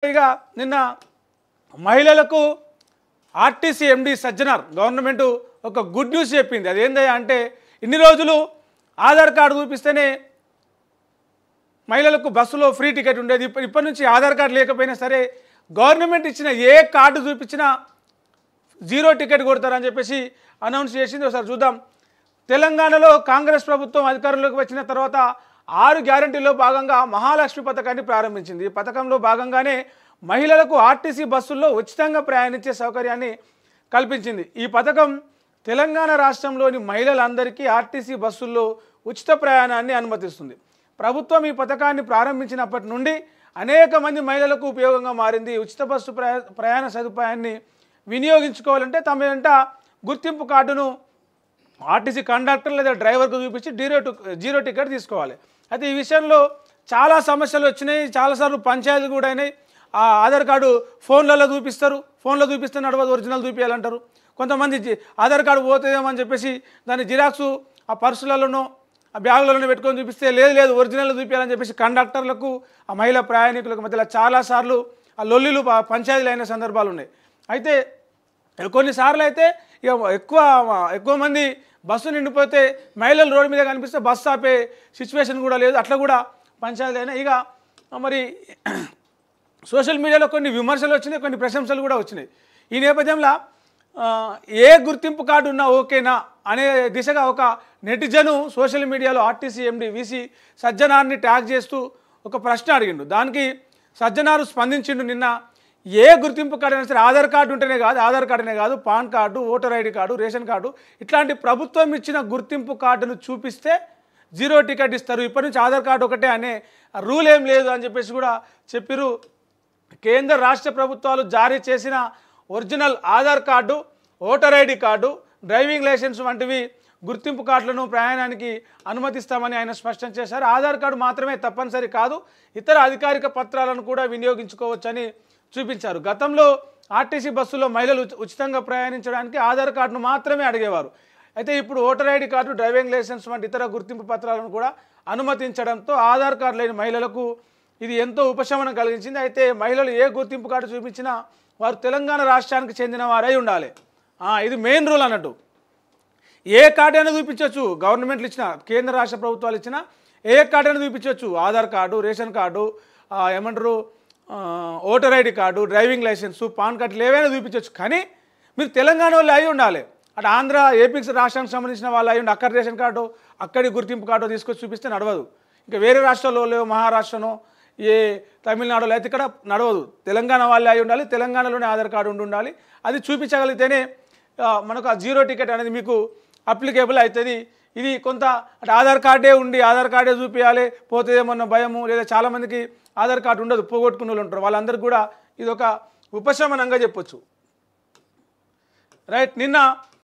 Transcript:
ఇక నిన్న మహిళలకు ఆర్టీసీ ఎండి సజ్జనార్ గవర్నమెంట్ ఒక గుడ్ న్యూస్ చెప్పింది. అదేందయ్యా అంటే ఇన్ని రోజులు ఆధార్ కార్డు చూపిస్తేనే మహిళలకు బస్సులో ఫ్రీ టికెట్ ఉండేది. ఇప్పటి నుంచి ఆధార్ కార్డు లేకపోయినా సరే గవర్నమెంట్ ఇచ్చిన ఏ కార్డు చూపించినా జీరో టికెట్ కొడతారని చెప్పేసి అనౌన్స్ చేసింది. ఒకసారి చూద్దాం. తెలంగాణలో కాంగ్రెస్ ప్రభుత్వం అధికారంలోకి వచ్చిన తర్వాత 6 గ్యారెంటీల్లో భాగంగా మహాలక్ష్మి పథకాన్ని ప్రారంభించింది. ఈ పథకంలో భాగంగానే మహిళలకు ఆర్టీసీ బస్సుల్లో ఉచితంగా ప్రయాణించే సౌకర్యాన్ని కల్పించింది. ఈ పథకం తెలంగాణ రాష్ట్రంలోని మహిళలందరికీ ఆర్టీసీ బస్సుల్లో ఉచిత ప్రయాణాన్ని అనుమతిస్తుంది. ప్రభుత్వం ఈ పథకాన్ని ప్రారంభించినప్పటి నుండి అనేక మంది మహిళలకు ఉపయోగంగా మారింది. ఉచిత బస్సు ప్రయాణ సదుపాయాన్ని వినియోగించుకోవాలంటే తమ వెంట గుర్తింపు కార్డును ఆర్టీసీ కండక్టర్ లేదా డ్రైవర్కు చూపించి జీరో టికెట్ తీసుకోవాలి. అయితే ఈ విషయంలో చాలా సమస్యలు వచ్చినాయి. చాలాసార్లు పంచాయతీలు కూడా అయినాయి. ఆ ఆధార్ కార్డు ఫోన్లలో చూపిస్తారు, ఫోన్లో చూపిస్తే నడవదు, ఒరిజినల్ చూపించాలంటారు. కొంతమంది ఆధార్ కార్డు పోతుందేమని చెప్పేసి దాని జిరాక్సు ఆ పర్సులలోనో ఆ బ్యాగులలోనే పెట్టుకొని చూపిస్తే లేదు ఒరిజినల్ చూపించాలని చెప్పేసి కండక్టర్లకు ఆ మహిళా ప్రయాణికులకు మధ్యలో చాలాసార్లు ఆ లొల్లిలు పంచాయతీలు అయిన సందర్భాలు ఉన్నాయి. అయితే కొన్నిసార్లు అయితే ఇక ఎక్కువ మంది బస్సు నిండిపోతే మహిళలు రోడ్డు మీద కనిపిస్తే బస్సు ఆపే సిచ్యువేషన్ కూడా లేదు. అట్లా కూడా పంచాయతీలు అయినా. ఇక మరి సోషల్ మీడియాలో కొన్ని విమర్శలు వచ్చినాయి, కొన్ని ప్రశంసలు కూడా వచ్చినాయి. ఈ నేపథ్యంలో ఏ గుర్తింపు కార్డు ఉన్నా ఓకేనా అనే దిశగా ఒక నెటిజను సోషల్ మీడియాలో ఆర్టీసీ ఎండి వీసీ సజ్జనార్ని ట్యాగ్ చేస్తూ ఒక ప్రశ్న అడిగిండు. దానికి సజ్జనారు స్పందించిండు. నిన్న ఏ గుర్తింపు కార్డు అయినా సరే ఆధార్ కార్డు ఉంటేనే కాదు, ఆధార్ కార్డునే కాదు, pan card, voter ID card, ration card ఇట్లాంటి ప్రభుత్వం ఇచ్చిన గుర్తింపు కార్డును చూపిస్తే జీరో టికెట్ ఇస్తారు. ఇప్పటి నుంచి ఆధార్ కార్డు ఒకటే అనే రూల్ ఏం లేదు అని చెప్పేసి కూడా చెప్పారు. కేంద్ర రాష్ట్ర ప్రభుత్వాలు జారీ చేసిన original Aadhaar card, voter ID card, driving licence వంటివి గుర్తింపు కార్డులను ప్రయాణానికి అనుమతిస్తామని ఆయన స్పష్టం చేశారు. ఆధార్ కార్డు మాత్రమే తప్పనిసరి కాదు, ఇతర అధికారిక పత్రాలను కూడా వినియోగించుకోవచ్చని చూపించారు. గతంలో ఆర్టీసీ బస్సులో మహిళలు ఉచితంగా ప్రయాణించడానికి ఆధార్ కార్డును మాత్రమే అడిగేవారు. అయితే ఇప్పుడు voter ID card, driving licence వంటి ఇతర గుర్తింపు పత్రాలను కూడా అనుమతించడంతో ఆధార్ కార్డు లేని మహిళలకు ఇది ఎంతో ఉపశమనం కలిగించింది. అయితే మహిళలు ఏ గుర్తింపు కార్డు చూపించినా వారు తెలంగాణ రాష్ట్రానికి చెందిన వారై ఉండాలి. ఇది మెయిన్ రూల్ అన్నట్టు. ఏ కార్డు అయినా చూపించవచ్చు. గవర్నమెంట్లు ఇచ్చిన, కేంద్ర రాష్ట్ర ప్రభుత్వాలు ఇచ్చిన ఏ కార్డు అయినా చూపించవచ్చు. ఆధార్ కార్డు, రేషన్ కార్డు, ఏమంటారు voter ID card, driving licence, pan కార్డులు ఏవైనా చూపించవచ్చు. కానీ మీరు తెలంగాణ వాళ్ళు అయి ఉండాలి. అటు ఆంధ్ర, ఏపీ రాష్ట్రానికి సంబంధించిన వాళ్ళు అయి ఉండి అక్కడి రేషన్ కార్డు, అక్కడి గుర్తింపు కార్డు తీసుకొచ్చి చూపిస్తే నడవదు. ఇంకా వేరే రాష్ట్రాల్లో లేవు, మహారాష్ట్రనో ఏ తమిళనాడులో అయితే ఇక్కడ నడవదు. తెలంగాణ వాళ్ళే అయి ఉండాలి. తెలంగాణలోనే ఆధార్ కార్డు ఉండాలి. అది చూపించగలిగితేనే మనకు ఆ జీరో టికెట్ అనేది మీకు అప్లికేబుల్ అవుతుంది. ఇది కొంత అంటే ఆధార్ కార్డే ఉండి ఆధార్ కార్డే చూపించాలి పోతుందేమన్న భయము, లేదా చాలామందికి ఆధార్ కార్డు ఉండదు, పోగొట్టుకున్న వాళ్ళు ఉంటారు. వాళ్ళందరికీ కూడా ఇది ఒక ఉపశమనంగా చెప్పొచ్చు. రైట్. నిన్న